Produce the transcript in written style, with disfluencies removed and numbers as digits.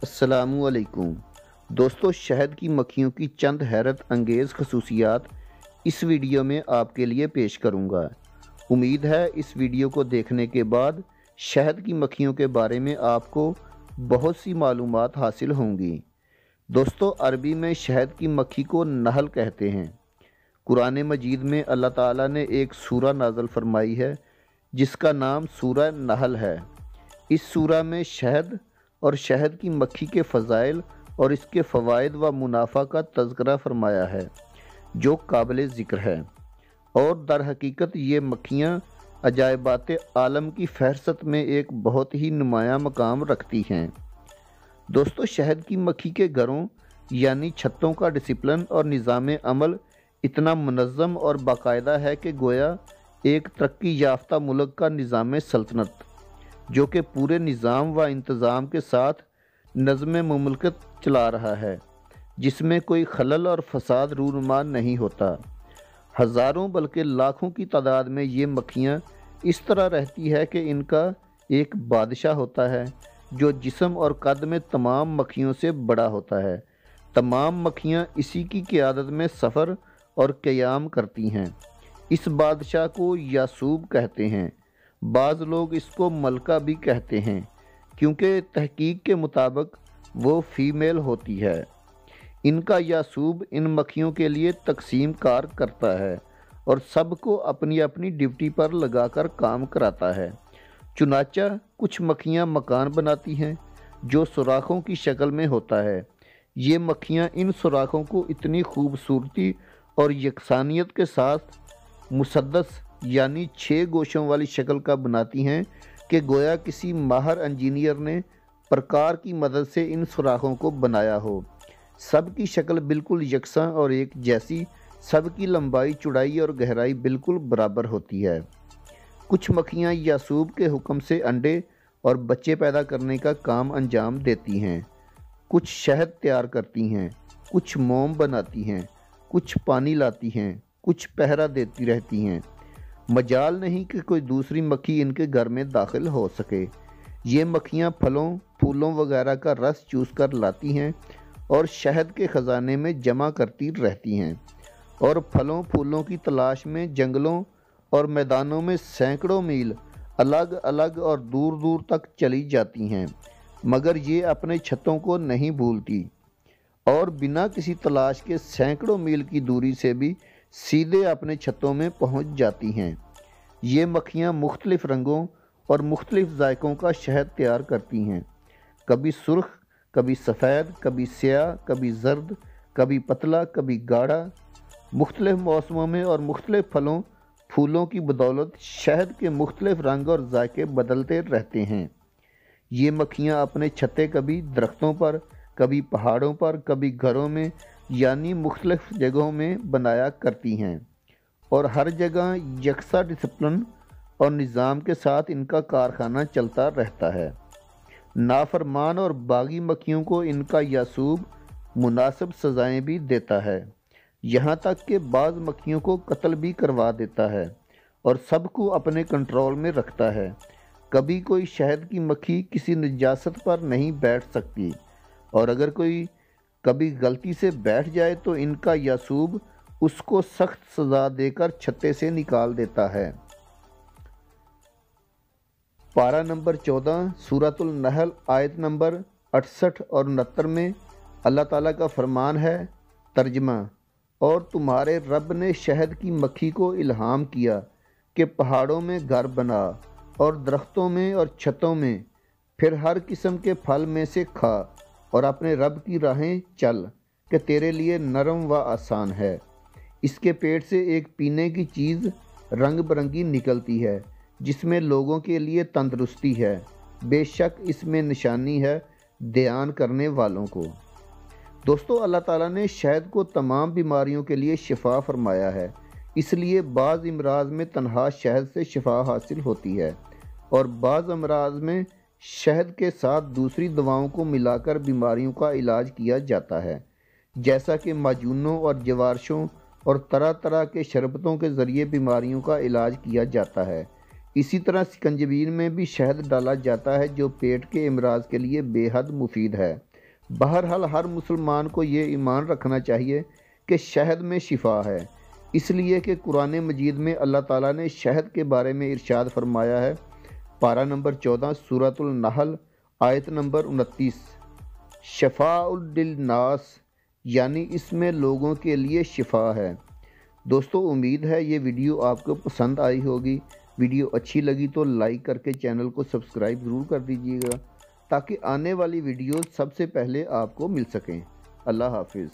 अस्सलामु अलैकुम दोस्तों, शहद की मक्खियों की चंद हैरत अंगेज़ खसूसियात इस वीडियो में आपके लिए पेश करूंगा। उम्मीद है इस वीडियो को देखने के बाद शहद की मक्खियों के बारे में आपको बहुत सी मालूमात हासिल होंगी। दोस्तों, अरबी में शहद की मक्खी को नहल कहते हैं। कुरान मजीद में अल्लाह ताला ने एक सूरा नाज़िल फरमाई है जिसका नाम सूरा नहल है। इस सूरा में शहद और शहद की मक्खी के फ़ज़ाइल और इसके फ़वाइद व मुनाफ़ा का तज़किरा फरमाया है जो काबिल ज़िक्र है, और दर हकीकत ये मक्खियाँ अजायबात आलम की फ़हरिस्त में एक बहुत ही नुमायाँ मकाम रखती हैं। दोस्तों, शहद की मक्खी के घरों यानी छत्तों का डिसिप्लिन और निज़ाम अमल इतना मुनज़्ज़म और बाकायदा है कि गोया एक तरक्की याफ्ता मुल्क का निज़ाम सल्तनत, जो कि पूरे निज़ाम व इंतज़ाम के साथ नज़्म मुमलकत चला रहा है, जिसमें कोई खलल और फसाद रूनुमा नहीं होता। हज़ारों बल्कि लाखों की तादाद में ये मक्खियाँ इस तरह रहती है कि इनका एक बादशाह होता है जो जिस्म और कद में तमाम मक्खियों से बड़ा होता है। तमाम मक्खियाँ इसी की क़ियादत में सफ़र और क़याम करती हैं। इस बादशाह को यासूब कहते हैं। बाज़ लोग इसको मलका भी कहते हैं क्योंकि तहकीक के मुताबिक वो फ़ीमेल होती है। इनका यासूब इन मक्खियों के लिए तकसीम कार करता है और सबको अपनी अपनी ड्यूटी पर लगाकर काम कराता है। चुनाचा कुछ मक्खियाँ मकान बनाती हैं जो सुराखों की शक्ल में होता है। ये मक्खियाँ इन सुराखों को इतनी खूबसूरती और यकसानियत के साथ मुसद्दस यानी 6 गोशों वाली शक्ल का बनाती हैं कि गोया किसी माहर इंजीनियर ने प्रकार की मदद से इन सुराखों को बनाया हो। सब की शक्ल बिल्कुल यकसा और एक जैसी, सब की लंबाई, चौड़ाई और गहराई बिल्कुल बराबर होती है। कुछ मक्खियाँ यासूब के हुक्म से अंडे और बच्चे पैदा करने का काम अंजाम देती हैं। कुछ शहद तैयार करती हैं, कुछ मोम बनाती हैं, कुछ पानी लाती हैं, कुछ पहरा देती रहती हैं। मजाल नहीं कि कोई दूसरी मक्खी इनके घर में दाखिल हो सके। ये मक्खियाँ फलों, फूलों वगैरह का रस चूस कर लाती हैं और शहद के ख़जाने में जमा करती रहती हैं, और फलों फूलों की तलाश में जंगलों और मैदानों में सैकड़ों मील अलग अलग और दूर दूर तक चली जाती हैं, मगर ये अपने छत्तों को नहीं भूलती और बिना किसी तलाश के सैकड़ों मील की दूरी से भी सीधे अपने छत्तों में पहुंच जाती हैं। ये मक्खियाँ मुख्तलिफ़ रंगों और मुख्तलिफ़ जायकों का शहद तैयार करती हैं, कभी सुर्ख, कभी सफ़ेद, कभी स्याह, कभी जर्द, कभी पतला, कभी गाढ़ा। मुख्तलिफ़ मौसमों में और मुख्तलिफ़ फलों फूलों की बदौलत शहद के मुख्तलिफ़ रंग और जायके बदलते रहते हैं। ये मक्खियाँ अपने छत्ते कभी दरख्तों पर, कभी पहाड़ों पर, कभी घरों में यानी मुख्तलिफ़ जगहों में बनाया करती हैं, और हर जगह यकसा डिसिप्लिन और निज़ाम के साथ इनका कारखाना चलता रहता है। नाफरमान और बागी मक्खियों को इनका यासूब मुनासिब सज़ाएँ भी देता है, यहाँ तक कि बाज़ मक्खियों को कत्ल भी करवा देता है और सबको अपने कंट्रोल में रखता है। कभी कोई शहद की मक्खी किसी निजासत पर नहीं बैठ सकती, और अगर कोई कभी गलती से बैठ जाए तो इनका यासूब उसको सख्त सज़ा देकर छत्ते से निकाल देता है। पारा नंबर 14 सूरतुल नहल आयत नंबर 68 और 69 में अल्लाह ताला का फरमान है, तर्जमा, और तुम्हारे रब ने शहद की मक्खी को इल्हाम किया कि पहाड़ों में घर बना और दरख्तों में और छतों में, फिर हर किस्म के फल में से खा और अपने रब की राहें चल कि तेरे लिए नरम व आसान है। इसके पेट से एक पीने की चीज़ रंग बिरंगी निकलती है जिसमें लोगों के लिए तंदुरुस्ती है। बेशक इसमें निशानी है ध्यान करने वालों को। दोस्तों, अल्लाह ताला ने शहद को तमाम बीमारियों के लिए शिफा फरमाया है, इसलिए बाज़ अमराज में तन्हा शहद से शिफा हासिल होती है और बाज़ अमराज में शहद के साथ दूसरी दवाओं को मिलाकर बीमारियों का इलाज किया जाता है, जैसा कि माजूनों और जवारशों और तरह तरह के शरबतों के ज़रिए बीमारियों का इलाज किया जाता है। इसी तरह सिकंजबीन में भी शहद डाला जाता है जो पेट के अमराज के लिए बेहद मुफीद है। बहरहाल हर मुसलमान को ये ईमान रखना चाहिए कि शहद में शिफा है, इसलिए कि कुरान मजीद में अल्लाह ताला ने शहद के बारे में इरशाद फरमाया है। पारा नंबर 14 सूरतुल नहल आयत नंबर 29, शफाउल लिन्नास, यानी इसमें लोगों के लिए शिफा है। दोस्तों उम्मीद है ये वीडियो आपको पसंद आई होगी। वीडियो अच्छी लगी तो लाइक करके चैनल को सब्सक्राइब ज़रूर कर दीजिएगा ताकि आने वाली वीडियो सबसे पहले आपको मिल सकें। अल्लाह हाफिज़।